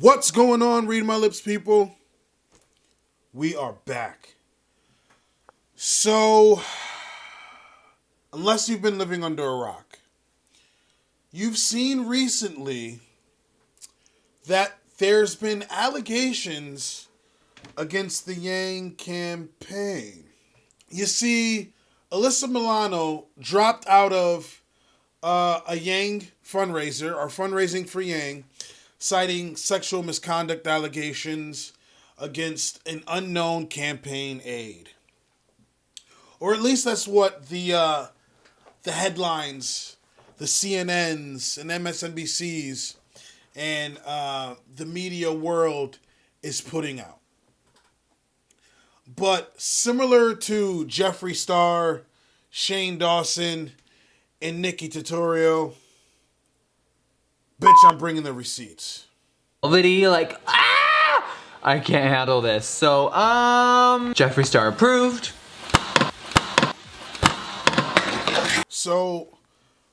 What's going on, Read My Lips people? We are back. So, unless you've been living under a rock, you've seen recently that there's been allegations against the Yang campaign. You see, Alyssa Milano dropped out of a Yang fundraiser, or fundraising for Yang, citing sexual misconduct allegations against an unknown campaign aide. Or at least that's what the headlines, the CNNs and MSNBCs and the media world is putting out. But similar to Jeffree Star, Shane Dawson, and Nikki Tutorial, bitch, I'm bringing the receipts. I can't handle this. So, Jeffree Star approved. So,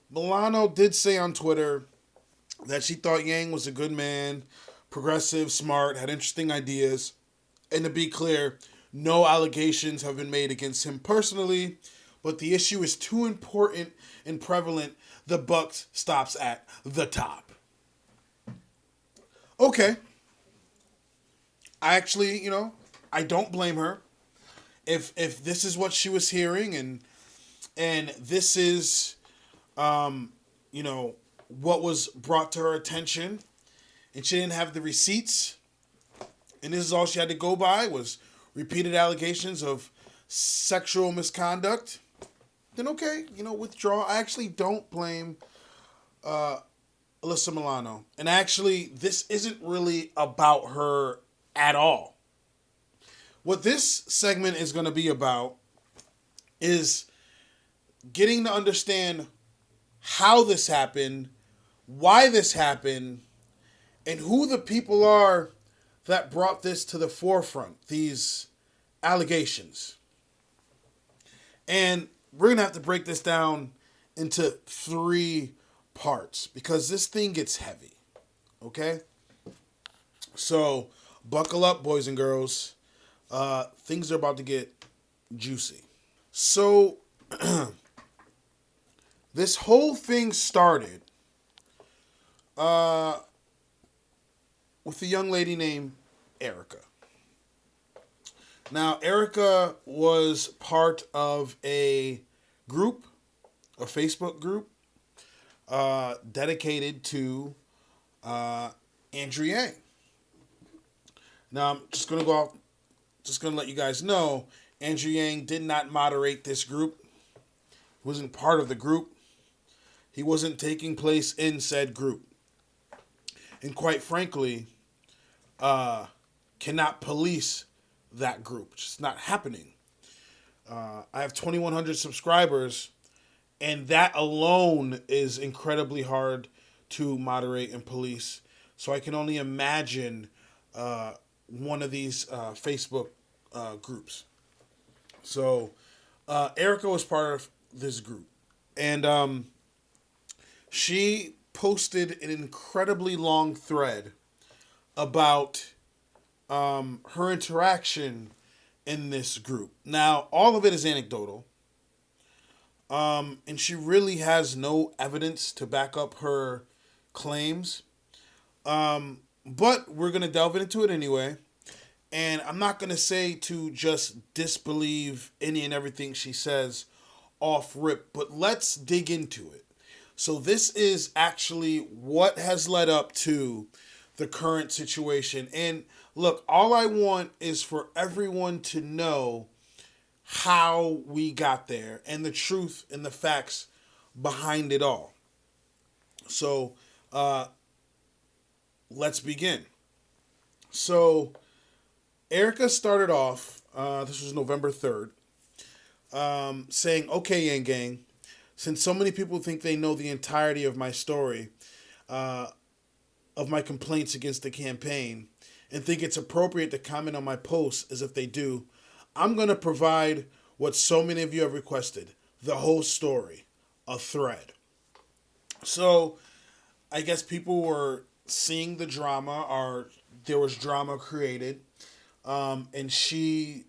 Milano did say on Twitter that she thought Yang was a good man, progressive, smart, had interesting ideas. And to be clear, no allegations have been made against him personally, but the issue is too important and prevalent, the buck stops at the top. Okay. I actually, I don't blame her. If this is what she was hearing and this is, what was brought to her attention, and she didn't have the receipts, and this is all she had to go by was repeated allegations of sexual misconduct, then okay, withdraw. I actually don't blame Alyssa Milano. And actually, this isn't really about her at all. What this segment is going to be about is getting to understand how this happened, why this happened, and who the people are that brought this to the forefront, these allegations. And we're going to have to break this down into 3 parts because this thing gets heavy, okay? So, buckle up, boys and girls. Things are about to get juicy. So, this whole thing started with a young lady named Erica. Now, Erica was part of a group, a Facebook group, dedicated to andrewyang. Now, I'm just going to let you guys know, andrewyang did not moderate this group. He wasn't part of the group. He wasn't taking place in said group. And quite frankly, cannot police that group. It's just not happening. I have 2,100 subscribers, and that alone is incredibly hard to moderate and police. So I can only imagine one of these Facebook groups. So Erica was part of this group, and she posted an incredibly long thread about her interaction in this group. Now, all of it is anecdotal, and she really has no evidence to back up her claims, but we're going to delve into it anyway, and I'm not going to say to just disbelieve any and everything she says off rip, but let's dig into it. So this is actually what has led up to the current situation. And look, all I want is for everyone to know how we got there and the truth and the facts behind it all. So let's begin. So Erica started off, this was November 3rd, saying, "Okay, Yang Gang, since so many people think they know the entirety of my story, of my complaints against the campaign, and think it's appropriate to comment on my posts as if they do, I'm going to provide what so many of you have requested, the whole story, a thread." So I guess people were seeing the drama, or there was drama created, and she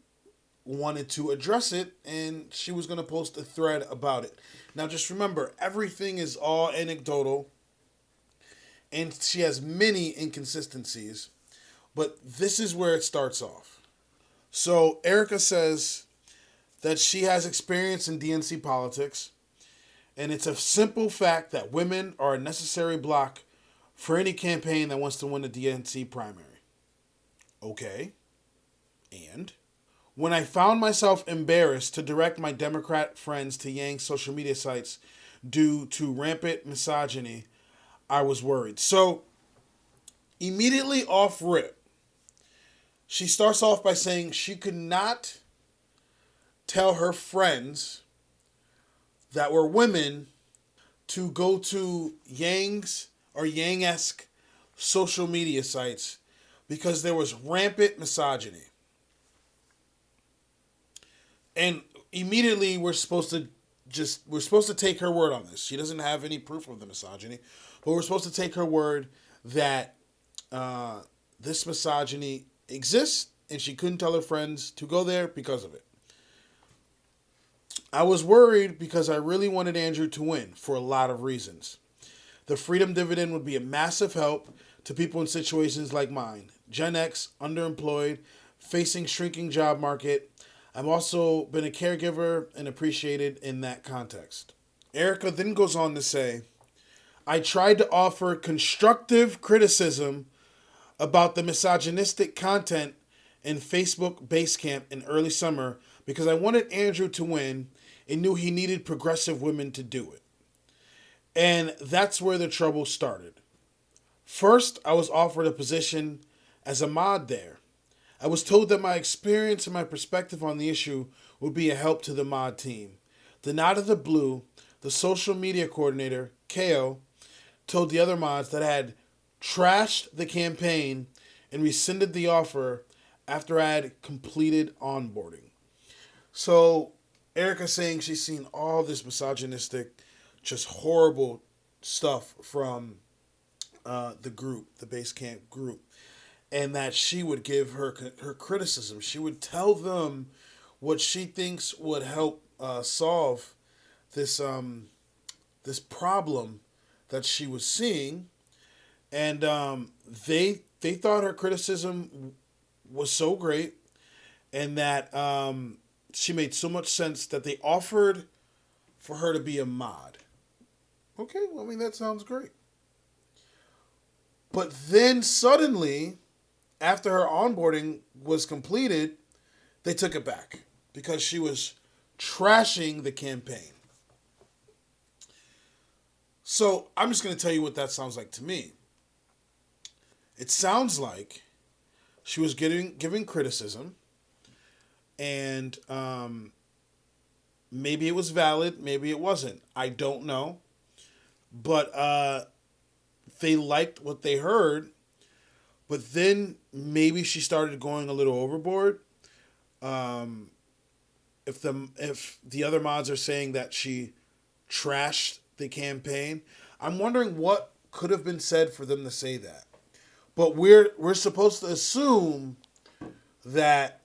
wanted to address it, and she was going to post a thread about it. Now, just remember, everything is all anecdotal, and she has many inconsistencies, but this is where it starts off. So, Erica says that she has experience in DNC politics, and it's a simple fact that women are a necessary block for any campaign that wants to win a DNC primary. Okay. And when I found myself embarrassed to direct my Democrat friends to Yang's social media sites due to rampant misogyny, I was worried. So, immediately off rip, she starts off by saying she could not tell her friends that were women to go to Yang's or Yang-esque social media sites because there was rampant misogyny. And immediately we're supposed to take her word on this. She doesn't have any proof of the misogyny, but we're supposed to take her word that this misogyny exists, and she couldn't tell her friends to go there because of it. I was worried because I really wanted Andrew to win for a lot of reasons. The Freedom Dividend would be a massive help to people in situations like mine. Gen X, underemployed, facing shrinking job market. I've also been a caregiver and appreciated in that context. Erica then goes on to say, I tried to offer constructive criticism about the misogynistic content in Facebook Basecamp in early summer because I wanted Andrew to win and knew he needed progressive women to do it. And that's where the trouble started. First, I was offered a position as a mod there. I was told that my experience and my perspective on the issue would be a help to the mod team. Then out of the blue, the social media coordinator, KO, told the other mods that I had trashed the campaign and rescinded the offer after I had completed onboarding. So Erica's saying she's seen all this misogynistic, just horrible stuff from the group, the Basecamp group, and that she would give her criticism. She would tell them what she thinks would help solve this this problem that she was seeing, and they thought her criticism was so great, and that she made so much sense that they offered for her to be a mod. Okay, well, I mean, that sounds great. But then suddenly, after her onboarding was completed, they took it back because she was trashing the campaign. So I'm just going to tell you what that sounds like to me. It sounds like she was giving criticism, and maybe it was valid, maybe it wasn't. I don't know. But they liked what they heard, but then maybe she started going a little overboard. If the other mods are saying that she trashed the campaign, I'm wondering what could have been said for them to say that. But we're supposed to assume that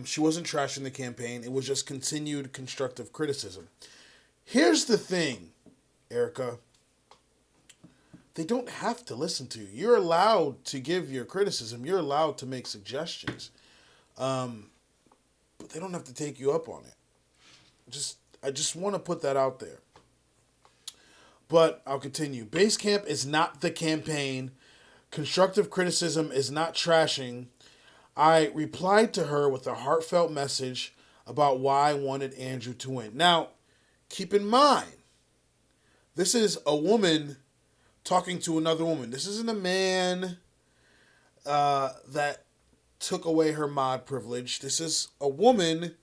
she wasn't trashing the campaign. It was just continued constructive criticism. Here's the thing, Erica. They don't have to listen to you. You're allowed to give your criticism. You're allowed to make suggestions. But they don't have to take you up on it. I just want to put that out there. But I'll continue. Basecamp is not the campaign. Constructive criticism is not trashing. I replied to her with a heartfelt message about why I wanted Andrew to win. Now, keep in mind, this is a woman talking to another woman. This isn't a man that took away her mod privilege. This is a woman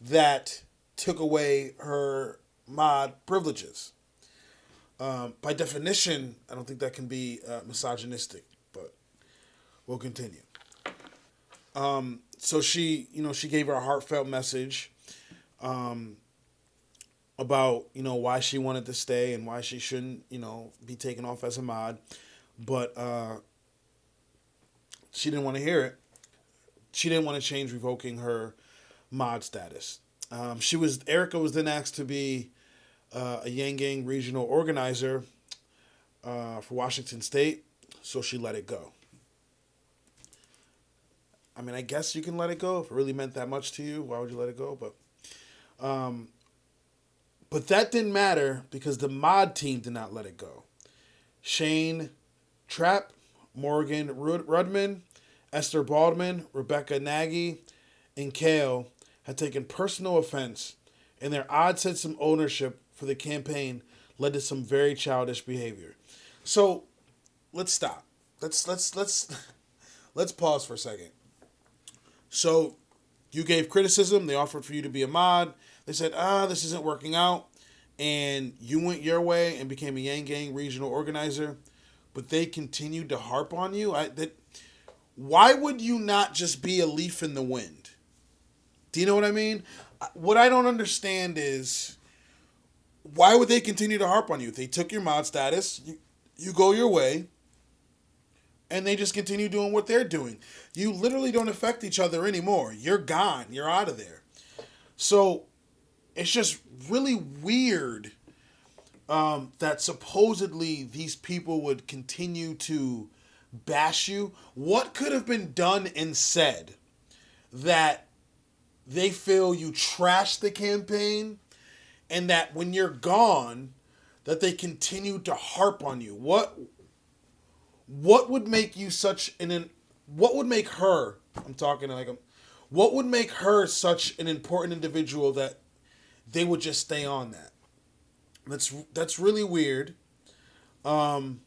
that took away her mod privileges. By definition, I don't think that can be misogynistic, but we'll continue. So she gave her a heartfelt message about, why she wanted to stay and why she shouldn't, be taken off as a mod. But she didn't want to hear it. She didn't want to change revoking her mod status. Erica was then asked to be a Yang Gang regional organizer for Washington State, so she let it go. I mean, I guess you can let it go if it really meant that much to you. Why would you let it go? But that didn't matter because the mod team did not let it go. Shane Trapp, Morgan Rudman, Esther Baldwin, Rebecca Nagy, and Kale had taken personal offense, and their odd sense of ownership for the campaign led to some very childish behavior. So, let's stop. Let's pause for a second. So, you gave criticism. They offered for you to be a mod. They said, this isn't working out. And you went your way and became a Yang Gang regional organizer. But they continued to harp on you. Why would you not just be a leaf in the wind? Do you know what I mean? What I don't understand is, why would they continue to harp on you? They took your mod status. You go your way. And they just continue doing what they're doing. You literally don't affect each other anymore. You're gone. You're out of there. So, it's just really weird that supposedly these people would continue to bash you. What could have been done and said that they feel you trashed the campaign and that when you're gone, that they continue to harp on you? What would make you what would make her, what would make her such an important individual that they would just stay on that? That's really weird. And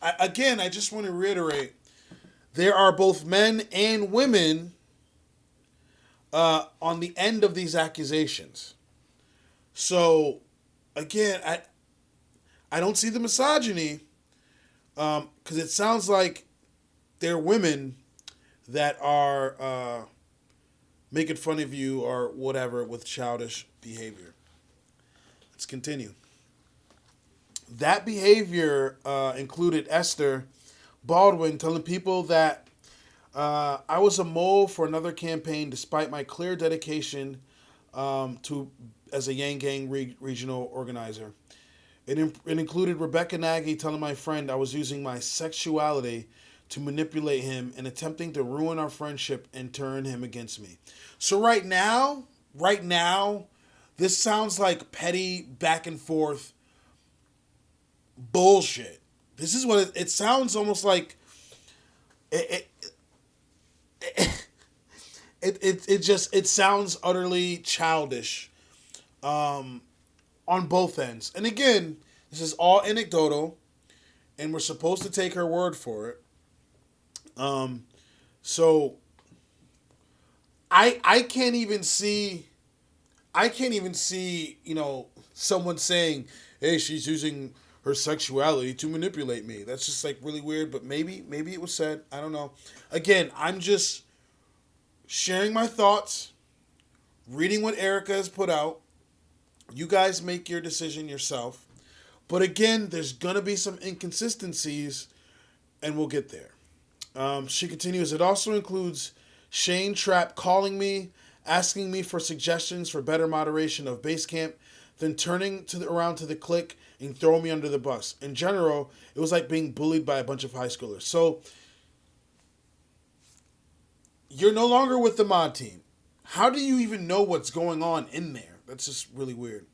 I just want to reiterate, there are both men and women on the end of these accusations. So, again, I don't see the misogyny, because it sounds like they're women that are making fun of you or whatever with childish behavior. Let's continue. That behavior included Esther Baldwin telling people that I was a mole for another campaign despite my clear dedication as a Yang Gang regional organizer. It included Rebecca Nagy telling my friend I was using my sexuality to manipulate him and attempting to ruin our friendship and turn him against me. So right now, this sounds like petty back and forth bullshit. This is what it sounds almost like. It sounds utterly childish on both ends. And again, this is all anecdotal, and we're supposed to take her word for it. So I can't even see, someone saying, hey, she's using her sexuality to manipulate me. That's just like really weird, but maybe it was said. I don't know. Again, I'm just sharing my thoughts, reading what Erica has put out. You guys make your decision yourself. But again, there's going to be some inconsistencies, and we'll get there. She continues, it also includes Shane Trapp calling me, asking me for suggestions for better moderation of base camp, then turning around to the clique and throwing me under the bus. In general, it was like being bullied by a bunch of high schoolers. So, you're no longer with the mod team. How do you even know what's going on in there? That's just really weird.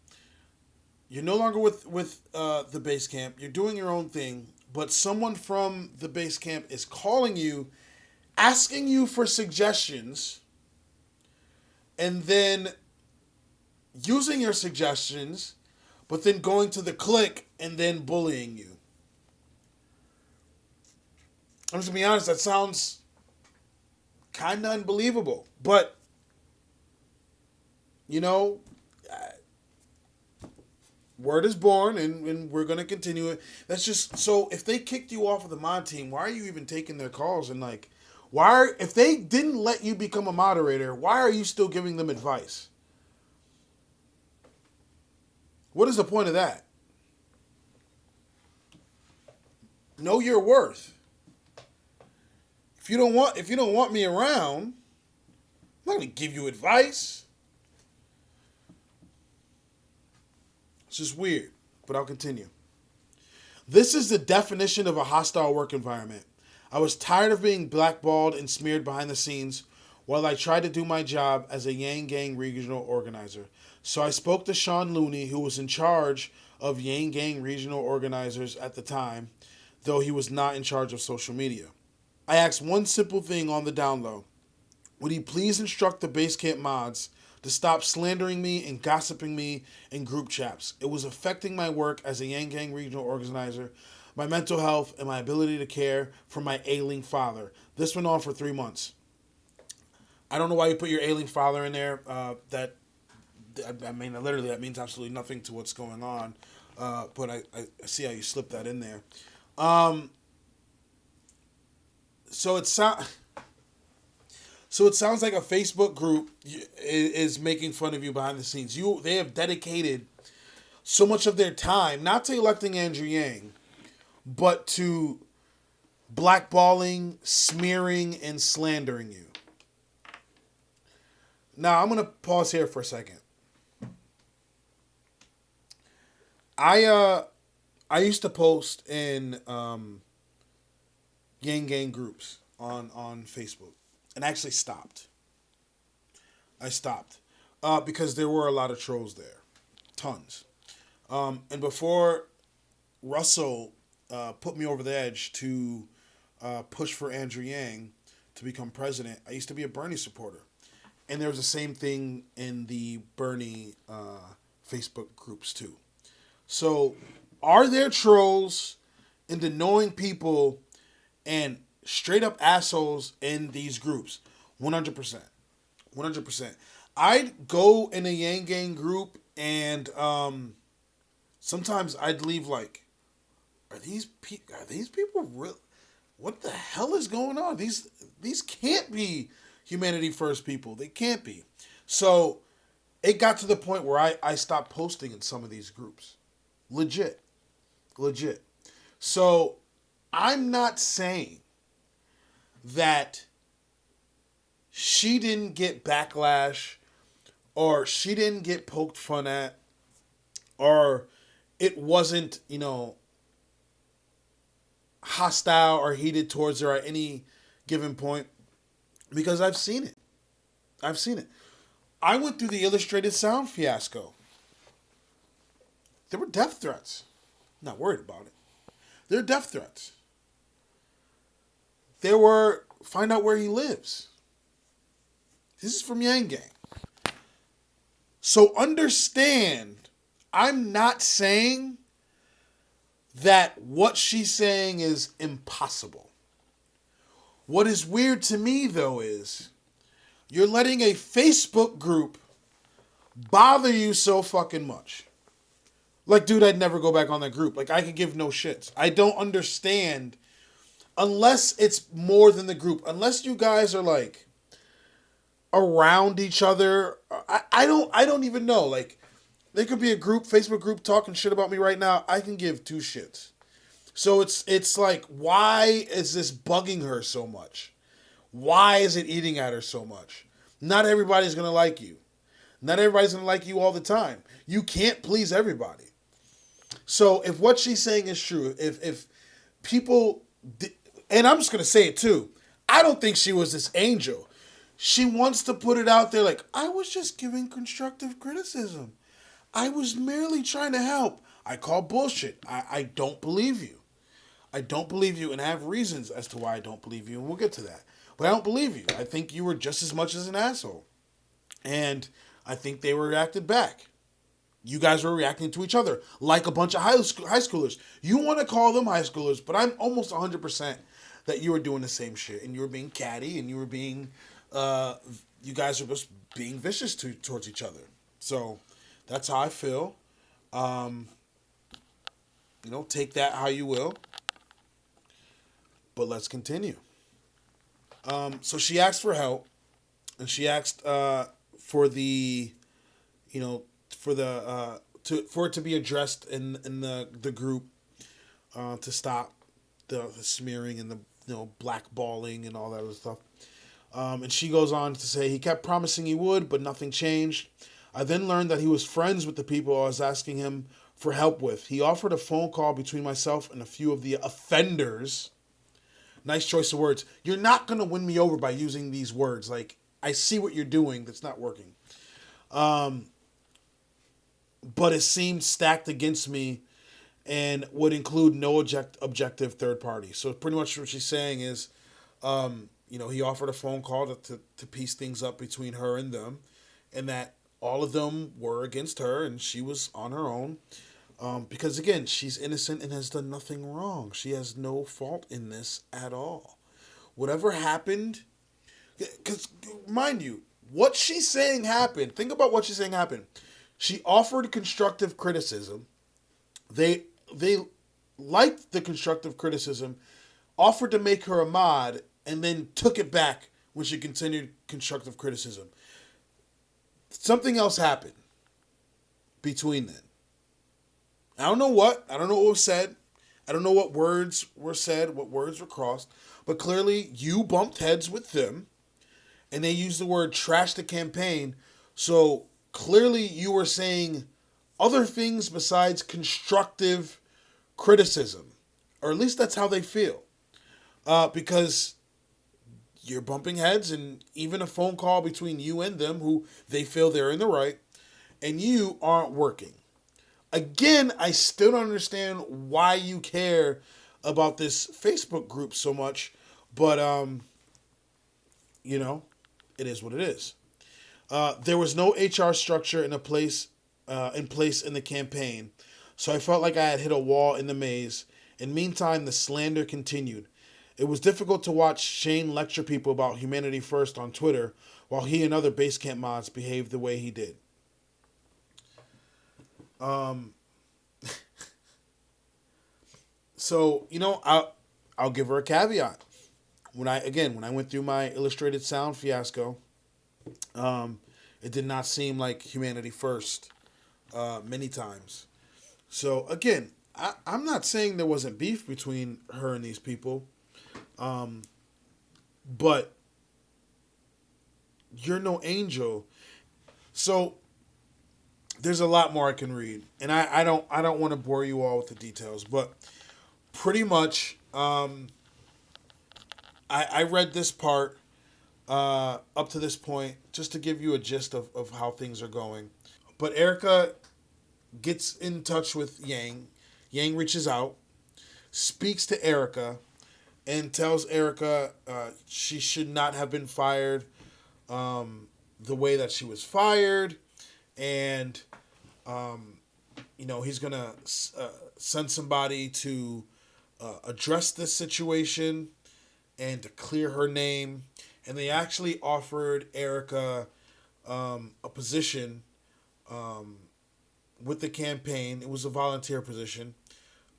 You're no longer with the base camp. You're doing your own thing. But someone from the base camp is calling you, asking you for suggestions, and then using your suggestions, but then going to the clique and then bullying you. I'm just going to be honest, that sounds kind of unbelievable. But, word is born, and we're going to continue it. That's just, so if they kicked you off of the mod team, why are you even taking their calls? And if they didn't let you become a moderator, why are you still giving them advice? What is the point of that? Know your worth. if you don't want me around, I'm not gonna give you advice. It's just weird, but I'll continue. This is the definition of a hostile work environment. I was tired of being blackballed and smeared behind the scenes while I tried to do my job as a Yang Gang regional organizer. So I spoke to Sean Looney, who was in charge of Yang Gang regional organizers at the time, though he was not in charge of social media. I asked one simple thing on the down low. Would he please instruct the Basecamp mods to stop slandering me and gossiping me in group chats? It was affecting my work as a Yang Gang regional organizer, my mental health, and my ability to care for my ailing father. This went on for 3 months. I don't know why you put your ailing father in there. Literally, that means absolutely nothing to what's going on. But I see how you slipped that in there. So it sounds like a Facebook group is making fun of you behind the scenes. They have dedicated so much of their time, not to electing Andrew Yang, but to blackballing, smearing, and slandering you. Now, I'm going to pause here for a second. I used to post in Yang Gang groups on Facebook. And I actually stopped. I stopped. Because there were a lot of trolls there. Tons. And before Russell put me over the edge to push for Andrew Yang to become president, I used to be a Bernie supporter. And there was the same thing in the Bernie Facebook groups too. So, are there trolls and annoying people and straight up assholes in these groups? 100%. 100%. I'd go in a Yang Gang group and sometimes I'd leave like, are these people real? What the hell is going on? These can't be humanity first people. They can't be. So it got to the point where I stopped posting in some of these groups. Legit. So I'm not saying that she didn't get backlash or she didn't get poked fun at or it wasn't, hostile or heated towards her at any given point, because I've seen it. I went through the Illustrated Sound fiasco. There were death threats. Not worried about it. There are death threats. There were, find out where he lives. This is from Yang Gang. So understand, I'm not saying that what she's saying is impossible. What is weird to me, though, is you're letting a Facebook group bother you so fucking much. Like, dude, I'd never go back on that group. Like, I could give no shits. I don't understand, unless it's more than the group. Unless you guys are, like, around each other. I don't even know. Like, there could be a group, Facebook group, talking shit about me right now. I can give two shits. So it's like, why is this bugging her so much? Why is it eating at her so much? Not everybody's going to like you. Not everybody's going to like you all the time. You can't please everybody. So if what she's saying is true, if people, and I'm just going to say it too, I don't think she was this angel. She wants to put it out there like, I was just giving constructive criticism. I was merely trying to help. I call bullshit. I don't believe you. I don't believe you, and I have reasons as to why I don't believe you, and we'll get to that. But I don't believe you. I think you were just as much as an asshole. And I think they reacted back. You guys were reacting to each other like a bunch of high schoolers. You want to call them high schoolers, but I'm almost 100% that you were doing the same shit, and you were being catty, and you were being, you guys were just being vicious towards each other. So that's how I feel. Take that how you will. But let's continue. So she asked for help, and she asked for it to be addressed in the group to stop the smearing and blackballing and all that other stuff. And she goes on to say, he kept promising he would, but nothing changed. I then learned that he was friends with the people I was asking him for help with. He offered a phone call between myself and a few of the offenders. Nice choice of words. You're not going to win me over by using these words. Like, I see what you're doing. That's not working. But it seemed stacked against me and would include no objective third party. So pretty much what she's saying is, he offered a phone call to piece things up between her and them, and that all of them were against her and she was on her own. Because, again, she's innocent and has done nothing wrong. She has no fault in this at all. Whatever happened, because, mind you, what she's saying happened. Think about what she's saying happened. She offered constructive criticism. They liked the constructive criticism, offered to make her a mod, and then took it back when she continued constructive criticism. Something else happened between then. I don't know what. I don't know what was said. I don't know what words were said, what words were crossed. But clearly, you bumped heads with them, and they used the word trash the campaign. So clearly, you were saying other things besides constructive criticism. Or at least that's how they feel. Because you're bumping heads, and even a phone call between you and them, who they feel they're in the right, and you aren't working. Again, I still don't understand why you care about this Facebook group so much, but, it is what it is. There was no HR structure in place in the campaign, so I felt like I had hit a wall in the maze. In the meantime, the slander continued. It was difficult to watch Shane lecture people about humanity first on Twitter while he and other Basecamp mods behaved the way he did. So, I'll give her a caveat. When I went through my illustrated sound fiasco, it did not seem like humanity first many times. So, again, I'm not saying there wasn't beef between her and these people, but you're no angel. So, there's a lot more I can read, and I don't want to bore you all with the details, but pretty much, I read this part up to this point just to give you a gist of how things are going. But Erica gets in touch with Yang. Yang reaches out, speaks to Erica, and tells Erica she should not have been fired the way that she was fired. And, he's going to send somebody to address this situation and to clear her name. And they actually offered Erica a position with the campaign. It was a volunteer position.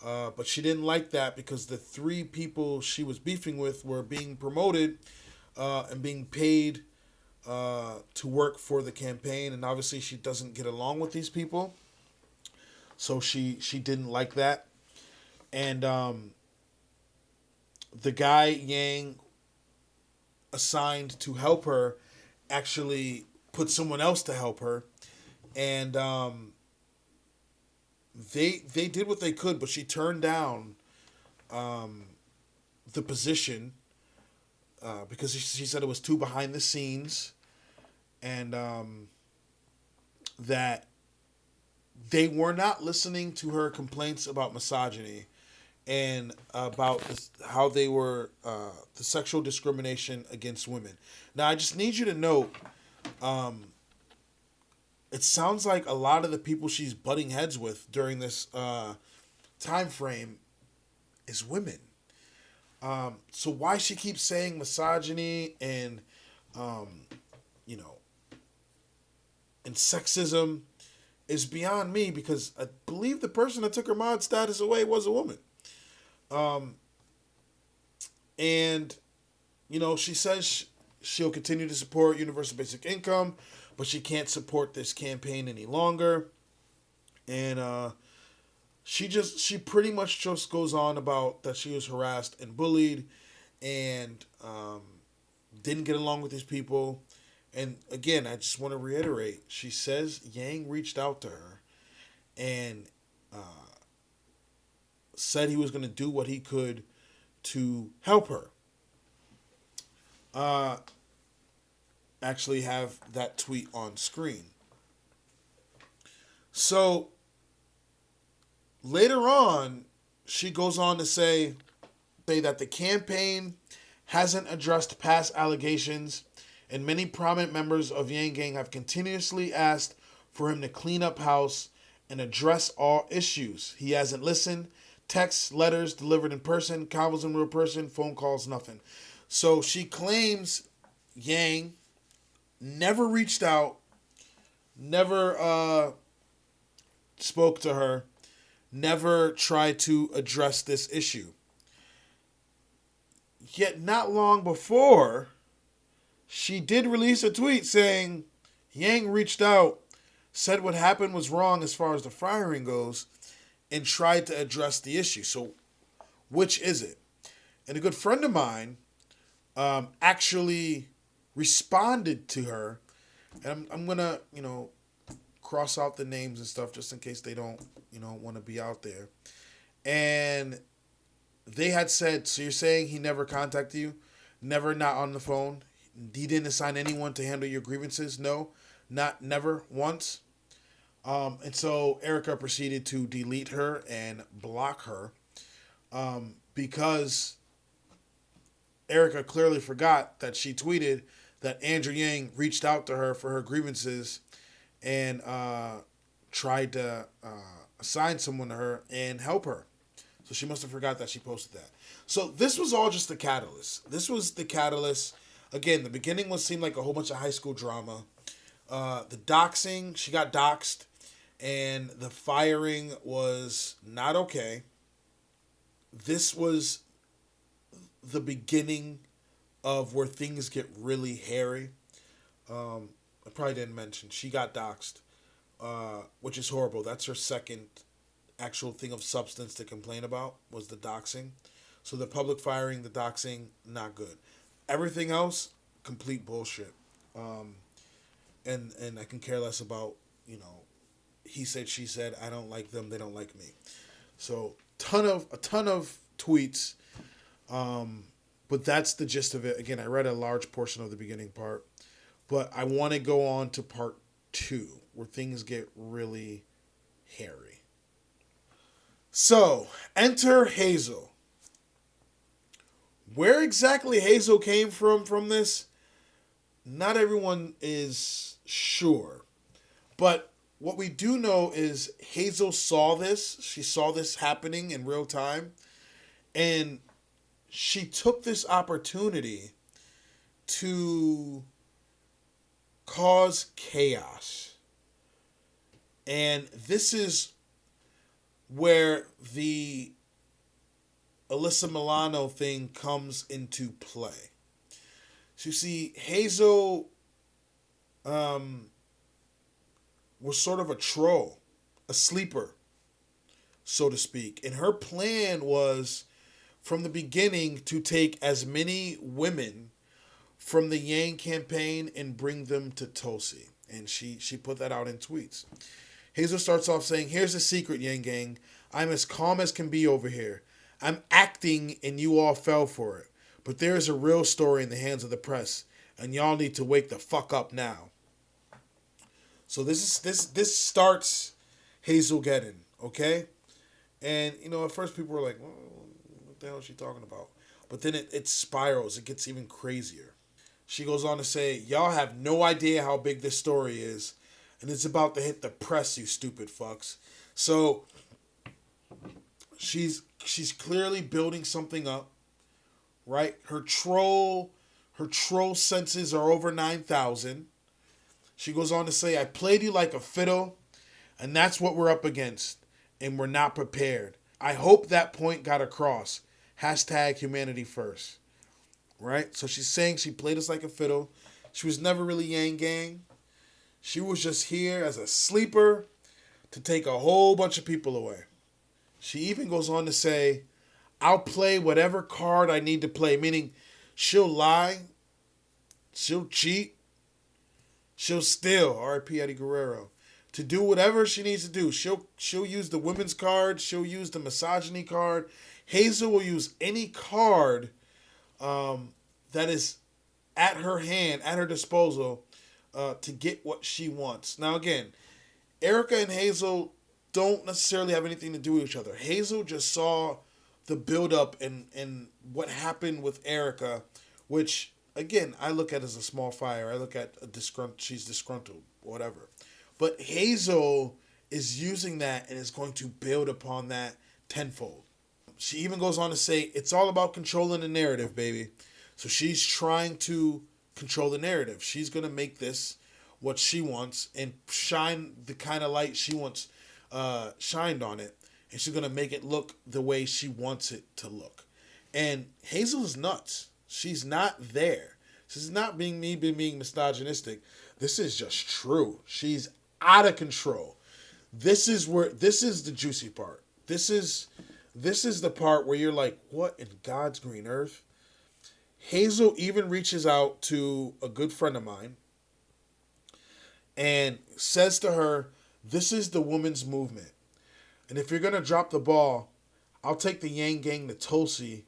But she didn't like that because the 3 people she was beefing with were being promoted and being paid to work for the campaign, and obviously she doesn't get along with these people, so she didn't like that. And the guy Yang assigned to help her actually put someone else to help her, and they did what they could, but she turned down the position because she said it was too behind the scenes, and that they were not listening to her complaints about misogyny and about how they were the sexual discrimination against women. Now, I just need you to note, it sounds like a lot of the people she's butting heads with during this time frame is women. So why she keeps saying misogyny and, and sexism is beyond me, because I believe the person that took her mod status away was a woman. And, she says she'll continue to support universal basic income, but she can't support this campaign any longer. And she pretty much just goes on about that she was harassed and bullied, and didn't get along with these people. And again, I just want to reiterate, she says Yang reached out to her and said he was going to do what he could to help her. Actually have that tweet on screen. So later on, she goes on to say that the campaign hasn't addressed past allegations, and many prominent members of Yang Gang have continuously asked for him to clean up house and address all issues. He hasn't listened. Texts, letters delivered in person, convos in real person, phone calls, nothing. So she claims Yang never reached out, never spoke to her, never tried to address this issue. Yet not long before, she did release a tweet saying Yang reached out, said what happened was wrong as far as the firing goes, and tried to address the issue. So which is it? And a good friend of mine actually responded to her, and I'm gonna, cross out the names and stuff just in case they don't, want to be out there. And they had said, so you're saying he never contacted you? Never, not on the phone? He didn't assign anyone to handle your grievances? No, never, once? And so Erica proceeded to delete her and block her because Erica clearly forgot that she tweeted that Andrew Yang reached out to her for her grievances and tried to assign someone to her and help her. So she must have forgot that she posted that. So this was all just the catalyst. This was the catalyst. Again, the beginning seemed like a whole bunch of high school drama. The doxing, she got doxed, and the firing was not okay. This was the beginning of where things get really hairy. I probably didn't mention, she got doxed, which is horrible. That's her second actual thing of substance to complain about, was the doxing. So the public firing, the doxing, not good. Everything else, complete bullshit. And I can care less about, he said, she said, I don't like them, they don't like me. So a ton of tweets. But that's the gist of it. Again, I read a large portion of the beginning part, but I want to go on to part 2 where things get really hairy. So, enter Hazel. Where exactly Hazel came from this, not everyone is sure. But what we do know is Hazel saw this. She saw this happening in real time. And she took this opportunity to cause chaos. And this is where the Alyssa Milano thing comes into play. So you see, Hazel was sort of a troll, a sleeper, so to speak. And her plan was, from the beginning, to take as many women from the Yang campaign and bring them to Tulsi. And she put that out in tweets. Hazel starts off saying, here's the secret, Yang Gang. I'm as calm as can be over here. I'm acting and you all fell for it. But there is a real story in the hands of the press. And y'all need to wake the fuck up now. So this starts Hazel getting, okay? And, at first people were like, well, what the hell is she talking about? But then it spirals. It gets even crazier. She goes on to say, y'all have no idea how big this story is. And it's about to hit the press, you stupid fucks. So she's clearly building something up, right? Her troll senses are over 9,000. She goes on to say, I played you like a fiddle, and that's what we're up against, and we're not prepared. I hope that point got across. #humanity first. Right? So she's saying she played us like a fiddle. She was never really Yang Gang. She was just here as a sleeper to take a whole bunch of people away. She even goes on to say, I'll play whatever card I need to play. Meaning, she'll lie, she'll cheat, she'll steal. R.I.P. Eddie Guerrero. To do whatever she needs to do. She'll use the women's card. She'll use the misogyny card. Hazel will use any card that is at her hand, at her disposal, to get what she wants. Now, again, Erica and Hazel don't necessarily have anything to do with each other. Hazel just saw the build-up and what happened with Erica, which, again, I look at as a small fire. I look at she's disgruntled, whatever. But Hazel is using that and is going to build upon that tenfold. She even goes on to say, it's all about controlling the narrative, baby. So she's trying to control the narrative. She's going to make this what she wants and shine the kind of light she wants shined on it. And she's going to make it look the way she wants it to look. And Hazel is nuts. She's not there. This is not being misogynistic. This is just true. She's out of control. This is the juicy part. This is the part where you're like, what in God's green earth? Hazel even reaches out to a good friend of mine and says to her, this is the women's movement. And if you're going to drop the ball, I'll take the Yang Gang to Tulsi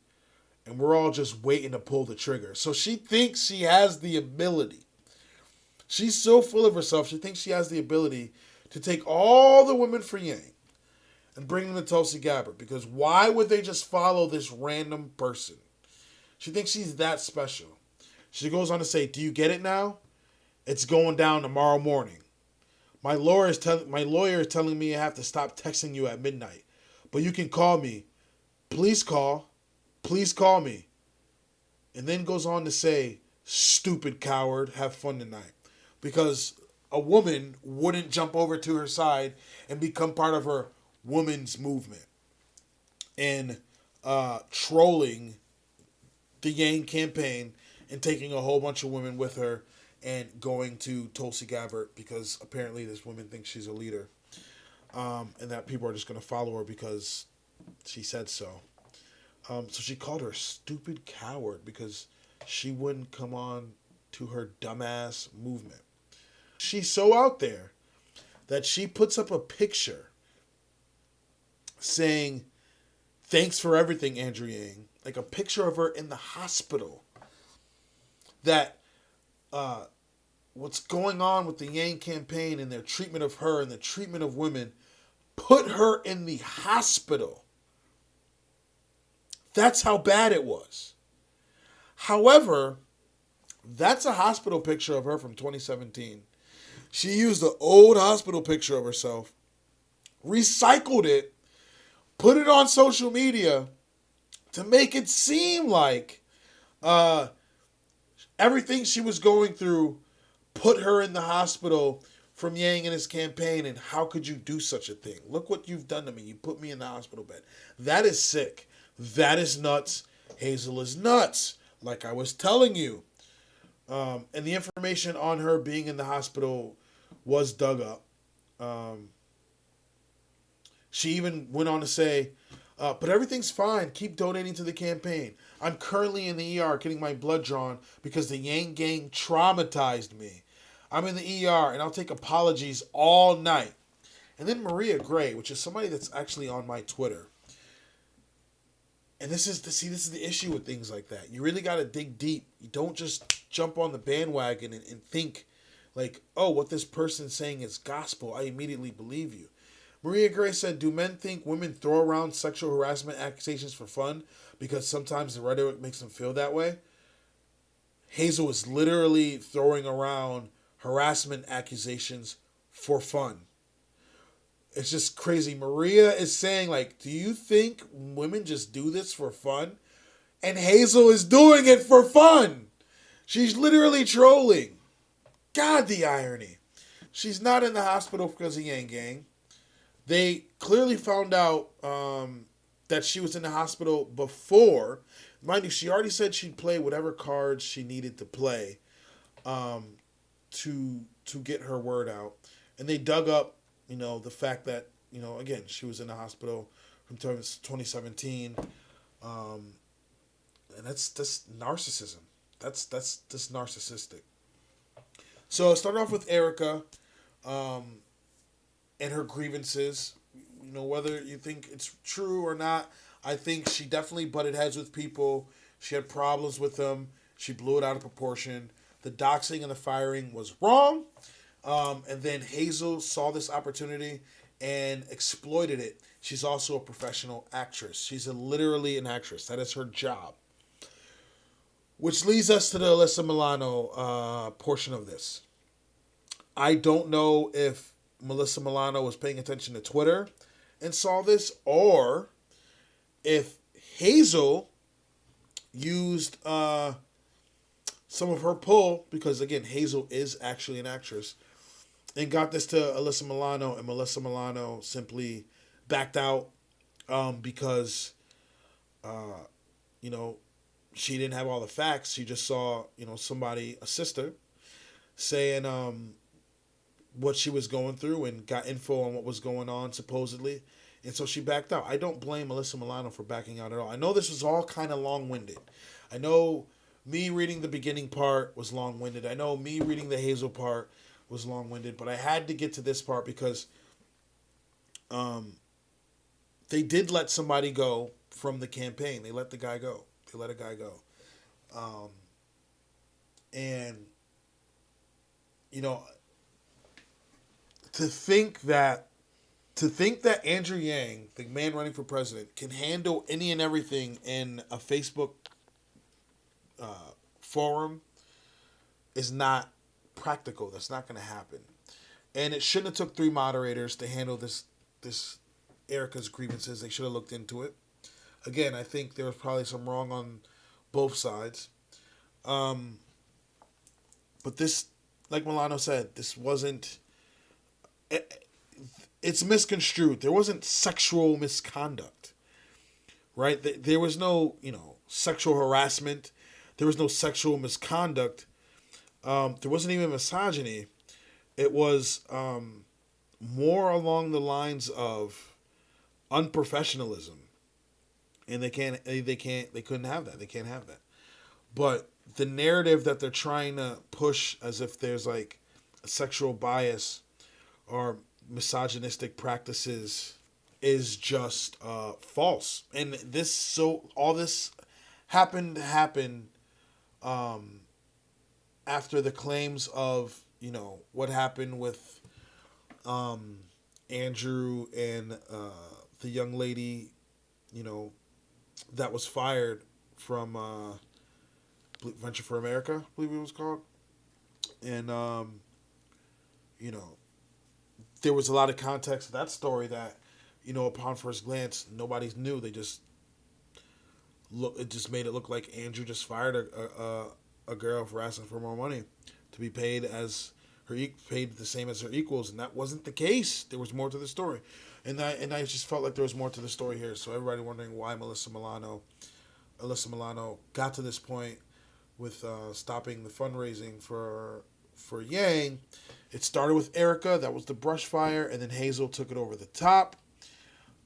and we're all just waiting to pull the trigger. So she thinks she has the ability. She's so full of herself, she thinks she has the ability to take all the women for Yang and bring them to tulsigabbard. Because why would they just follow this random person? She thinks she's that special. She goes on to say, do you get it now? It's going down tomorrow morning. My lawyer is telling me I have to stop texting you at midnight. But you can call me. Please call. Please call me. And then goes on to say, stupid coward, have fun tonight. Because a woman wouldn't jump over to her side and become part of her woman's movement. And trolling the Yang campaign and taking a whole bunch of women with her and going to tulsigabbard because apparently this woman thinks she's a leader. And that people are just going to follow her because she said so. So she called her a stupid coward because she wouldn't come on to her dumbass movement. She's so out there that she puts up a picture saying, thanks for everything, Andrew Yang. Like a picture of her in the hospital. That what's going on with the Yang campaign and their treatment of her and the treatment of women put her in the hospital. That's how bad it was. However, that's a hospital picture of her from 2017. She used the old hospital picture of herself, recycled it, put it on social media to make it seem like everything she was going through put her in the hospital from Yang and his campaign, and how could you do such a thing? Look what you've done to me. You put me in the hospital bed. That is sick. That is nuts. Hazel is nuts, like I was telling you. And the information on her being in the hospital was dug up. She even went on to say, but everything's fine. Keep donating to the campaign. I'm currently in the ER getting my blood drawn because the Yang Gang traumatized me. I'm in the ER and I'll take apologies all night. And then Maria Gray, which is somebody that's actually on my Twitter. And this is the issue with things like that. You really got to dig deep. You don't just jump on the bandwagon and think like, oh, what this person's saying is gospel. I immediately believe you. Maria Gray said, do men think women throw around sexual harassment accusations for fun because sometimes the rhetoric makes them feel that way? Hazel is literally throwing around harassment accusations for fun. It's just crazy. Maria is saying, like, do you think women just do this for fun? And Hazel is doing it for fun. She's literally trolling. God, the irony. She's not in the hospital because of Yang Gang. They clearly found out that she was in the hospital before. Mind you, she already said she'd play whatever cards she needed to play to get her word out. And they dug up, the fact that, again, she was in the hospital from 2017. And that's narcissism. That's just narcissistic. So it started off with Erica, and her grievances. You know, whether you think it's true or not, I think she definitely butted heads with people. She had problems with them. She blew it out of proportion. The doxing and the firing was wrong. And then Hazel saw this opportunity and exploited it. She's also a professional actress. She's literally an actress. That is her job. Which leads us to the Alyssa Milano portion of this. I don't know if Alyssa Milano was paying attention to Twitter and saw this, or if Hazel used some of her pull, because again, Hazel is actually an actress, and got this to Alyssa Milano, and Alyssa Milano simply backed out because, you know, she didn't have all the facts. She just saw, you know, somebody, a sister, saying what she was going through and got info on what was going on, supposedly. And so she backed out. I don't blame Alyssa Milano for backing out at all. I know this was all kind of long-winded. I know me reading the beginning part was long-winded. I know me reading the Hazel part was long-winded. But I had to get to this part because they did let somebody go from the campaign. They let the guy go. They let a guy go. And, you know, to think that Andrew Yang, the man running for president, can handle any and everything in a Facebook forum is not practical. That's not going to happen. And it shouldn't have took 3 moderators to handle this Erica's grievances. They should have looked into it. Again, I think there was probably some wrong on both sides. But this, like Milano said, this wasn't... It's misconstrued. There wasn't sexual misconduct, right? There was no, you know, sexual harassment. There was no sexual misconduct. There wasn't even misogyny. It was more along the lines of unprofessionalism, and they couldn't have that. They can't have that. But the narrative that they're trying to push, as if there's like a sexual bias or misogynistic practices, is just false. And all this happened after the claims of, you know, what happened with Andrew and the young lady, you know, that was fired from Venture for America, I believe it was called. And you know, there was a lot of context to that story that, you know, upon first glance, nobody knew. They just it just made it look like Andrew just fired a girl for asking for more money to be paid as paid the same as her equals, and that wasn't the case. There was more to the story, and I just felt like there was more to the story here. So everybody wondering why Alyssa Milano got to this point with stopping the fundraising for Yang. It started with Erica, that was the brush fire, and then Hazel took it over the top.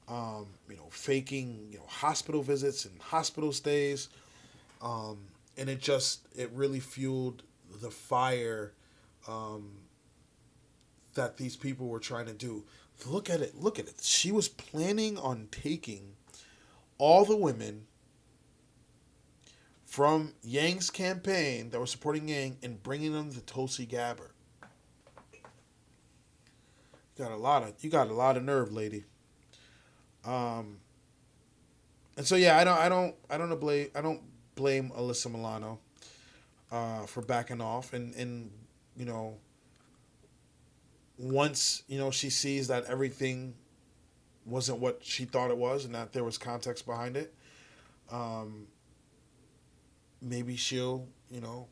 You know, faking, you know, hospital visits and hospital stays. And it really fueled the fire that these people were trying to do. Look at it. She was planning on taking all the women from Yang's campaign that were supporting Yang and bringing them to tulsigabbard. You got a lot of nerve, lady. And so yeah, I don't blame Alyssa Milano for backing off, and you know, once, you know, she sees that everything wasn't what she thought it was and that there was context behind it, maybe she'll, you know,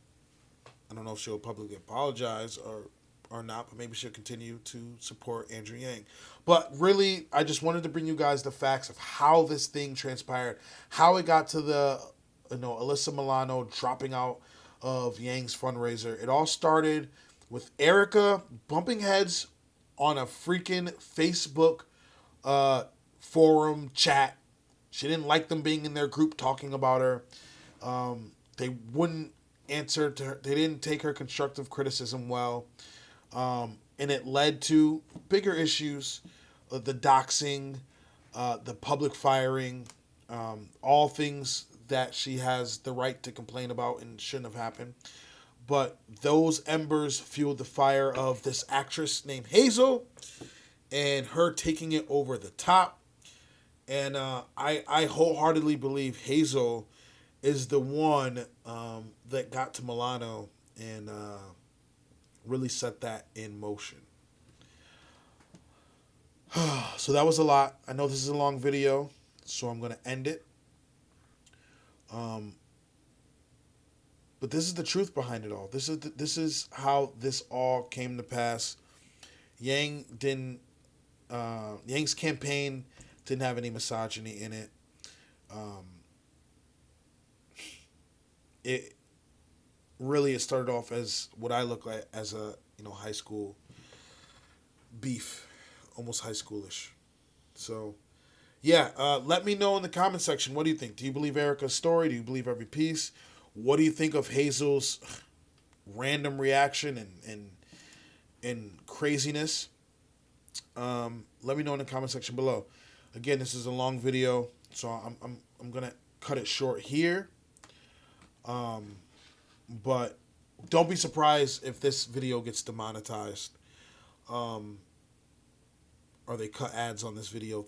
I don't know if she'll publicly apologize or not, but maybe she'll continue to support Andrew Yang. But really, I just wanted to bring you guys the facts of how this thing transpired, how it got to the, you know, Alyssa Milano dropping out of Yang's fundraiser. It all started with Erica bumping heads on a freaking Facebook forum chat She didn't like them being in their group talking about her. They wouldn't answer to her. They didn't take her constructive criticism well. And it led to bigger issues, the doxing, the public firing, all things that she has the right to complain about and shouldn't have happened. But those embers fueled the fire of this actress named Hazel and her taking it over the top. And I wholeheartedly believe Hazel is the one that got to Milano and really set that in motion. So that was a lot. I know this is a long video, so I'm going to end it. But this is the truth behind it all. This is how this all came to pass. Yang's campaign didn't have any misogyny in it. It started off as what I look like as a high school beef, almost high schoolish. So yeah, let me know in the comment section. What do you think? Do you believe Erica's story? Do you believe every piece? What do you think of Hazel's random reaction and craziness? Let me know in the comment section below. Again, this is a long video, so I'm gonna cut it short here. But don't be surprised if this video gets demonetized, or they cut ads on this video.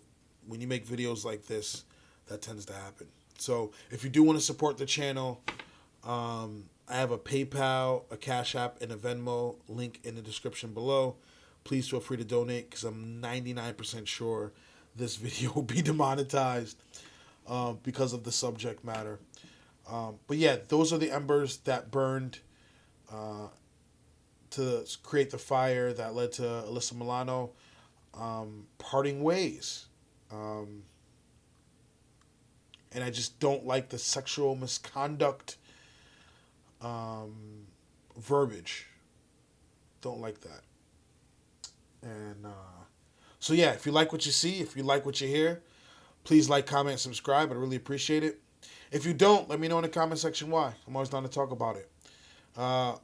When you make videos like this, that tends to happen. So if you do want to support the channel, I have a PayPal, a Cash App, and a Venmo link in the description below. Please feel free to donate because I'm 99% sure this video will be demonetized because of the subject matter. But yeah, those are the embers that burned to create the fire that led to Alyssa Milano parting ways. And I just don't like the sexual misconduct verbiage. Don't like that. And so yeah, if you like what you see, if you like what you hear, please like, comment, subscribe. I'd really appreciate it. If you don't, let me know in the comment section why. I'm always down to talk about it. It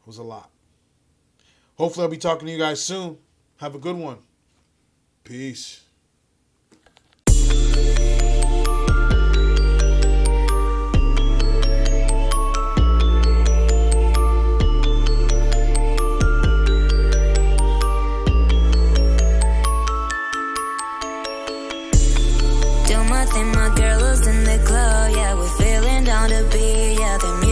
was a lot. Hopefully I'll be talking to you guys soon. Have a good one. Peace. My girl was in the club, yeah, we're feeling down to be, yeah, the